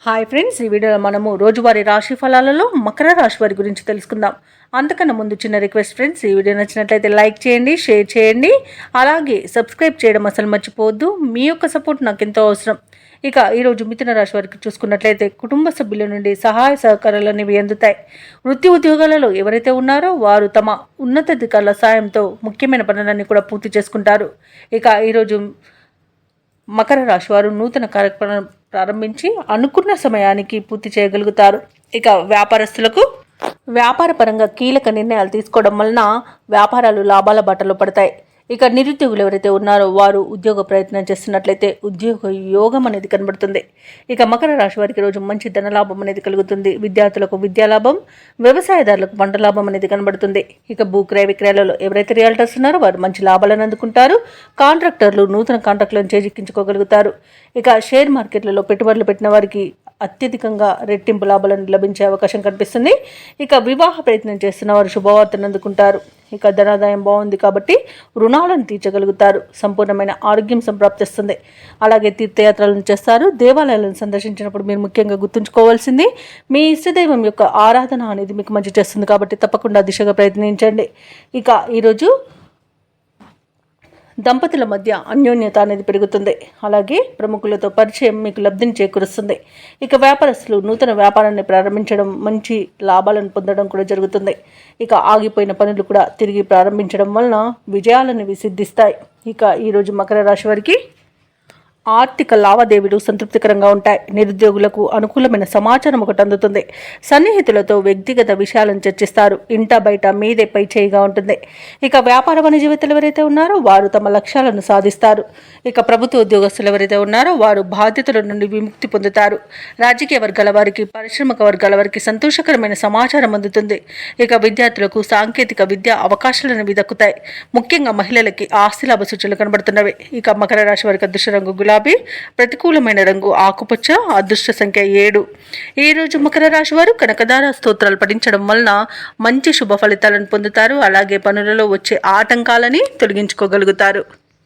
Hi friends, ఈ వీడియోలో మనము రోజువారీ రాశి ఫలాలలో మకర రాశి వారి గురించి తెలుసుకుందాం. అంతకన్నా ముందు చిన్న రిక్వెస్ట్ ఫ్రెండ్స్, ఈ వీడియో నచ్చినట్లయితే లైక్ చేయండి, షేర్ చేయండి, అలాగే సబ్స్క్రైబ్ చేయడం అసలు మర్చిపోవద్దు. మీ యొక్క సపోర్ట్ నాకు ఎంతో అవసరం. ఇక ఈరోజు మిథున రాశి వారికి చూసుకున్నట్లయితే కుటుంబ సభ్యుల నుండి సహాయ సహకారాలు అనేవి అందుతాయి. వృత్తి ఉద్యోగాలలో ఎవరైతే ఉన్నారో వారు తమ ఉన్నతాధికారుల సాయంతో ముఖ్యమైన పనులన్నీ కూడా పూర్తి చేసుకుంటారు. ఇక ఈరోజు మకర రాశి వారు నూతన కార్యక్రమం ప్రారంభించి అనుకున్న సమయానికి పూర్తి చేయగలుగుతారు. ఇక వ్యాపారస్తులకు వ్యాపార పరంగా కీలక నిర్ణయాలు తీసుకోవడం వలన వ్యాపారాలు లాభాల బాటలో పడతాయి. ఇక నిరుద్యోగులు ఎవరైతే ఉన్నారో వారు ఉద్యోగ ప్రయత్నం చేస్తున్నట్లయితే ఉద్యోగ యోగం అనేది కనబడుతుంది. ఇక మకర రాశి వారికి రోజు మంచి ధనలాభం అనేది కలుగుతుంది. విద్యార్థులకు విద్యాలాభం, వ్యవసాయదారులకు పంట లాభం అనేది కనబడుతుంది. ఇక భూక్రయ విక్రయాలలో ఎవరైతే రియల్టర్స్ ఉన్నారో వారు మంచి లాభాలను అందుకుంటారు. కాంట్రాక్టర్లు నూతన కాంట్రాక్టులను చేజిక్కించుకోగలుగుతారు. ఇక షేర్ మార్కెట్లలో పెట్టుబడులు పెట్టిన వారికి అత్యధికంగా రెట్టింపు లాభాలను లభించే అవకాశం కనిపిస్తుంది. ఇక వివాహ ప్రయత్నం చేస్తున్న వారు శుభవార్తను అందుకుంటారు. ఇక ధనాదాయం బాగుంది కాబట్టి రుణాలను తీర్చగలుగుతారు. సంపూర్ణమైన ఆరోగ్యం సంప్రాప్తిస్తుంది. అలాగే తీర్థయాత్రలను చేస్తారు. దేవాలయాలను సందర్శించినప్పుడు మీరు ముఖ్యంగా గుర్తుంచుకోవాల్సింది మీ ఇష్టదైవం యొక్క ఆరాధన అనేది మీకు మంచి చేస్తుంది కాబట్టి తప్పకుండా దిశగా ప్రయత్నించండి. ఇక ఈరోజు దంపతుల మధ్య అన్యోన్యత అనేది పెరుగుతుంది. అలాగే ప్రముఖులతో పరిచయం మీకు లబ్ధిని చేకూరుస్తుంది. ఇక వ్యాపారస్తులు నూతన వ్యాపారాన్ని ప్రారంభించడం, మంచి లాభాలను పొందడం కూడా జరుగుతుంది. ఇక ఆగిపోయిన పనులు కూడా తిరిగి ప్రారంభించడం వలన విజయాలను సిద్ధిస్తాయి. ఇక ఈరోజు మకర రాశి వారికి ఆర్థిక లావాదేవీలు సంతృప్తికరంగా ఉంటాయి. నిరుద్యోగులకు అనుకూలమైన సమాచారం ఒకటి అందుతుంది. సన్నిహితులతో వ్యక్తిగత విషయాలను చర్చిస్తారు. ఇంట బయట మీదే పై చేయిగా ఉంటుంది. ఇక వ్యాపార వాణిజ్యవేత్తలు ఎవరైతే ఉన్నారో వారు తమ లక్ష్యాలను సాధిస్తారు. ఇక ప్రభుత్వ ఉద్యోగస్తులు ఎవరైతే ఉన్నారో వారు బాధ్యతల నుండి విముక్తి పొందుతారు. రాజకీయ వర్గాల వారికి, పారిశ్రామిక వర్గాల వారికి సంతోషకరమైన సమాచారం అందుతుంది. ఇక విద్యార్థులకు సాంకేతిక విద్యా అవకాశాలను దక్కుతాయి. ముఖ్యంగా మహిళలకి ఆస్తి లాభ సూచనలు కనబడుతున్నవి. ఇక మకర రాశి వారికి అదృష్ట రంగు గులాబీ, ప్రతికూలమైన రంగు ఆకుపచ్చ, అదృష్ట సంఖ్య 7. ఈ రోజు మకర రాశి వారు కనకదార స్తోత్రాలు పఠించడం వలన మంచి శుభ ఫలితాలను పొందుతారు. అలాగే పనులలో వచ్చే ఆటంకాలని తొలగించుకోగలుగుతారు.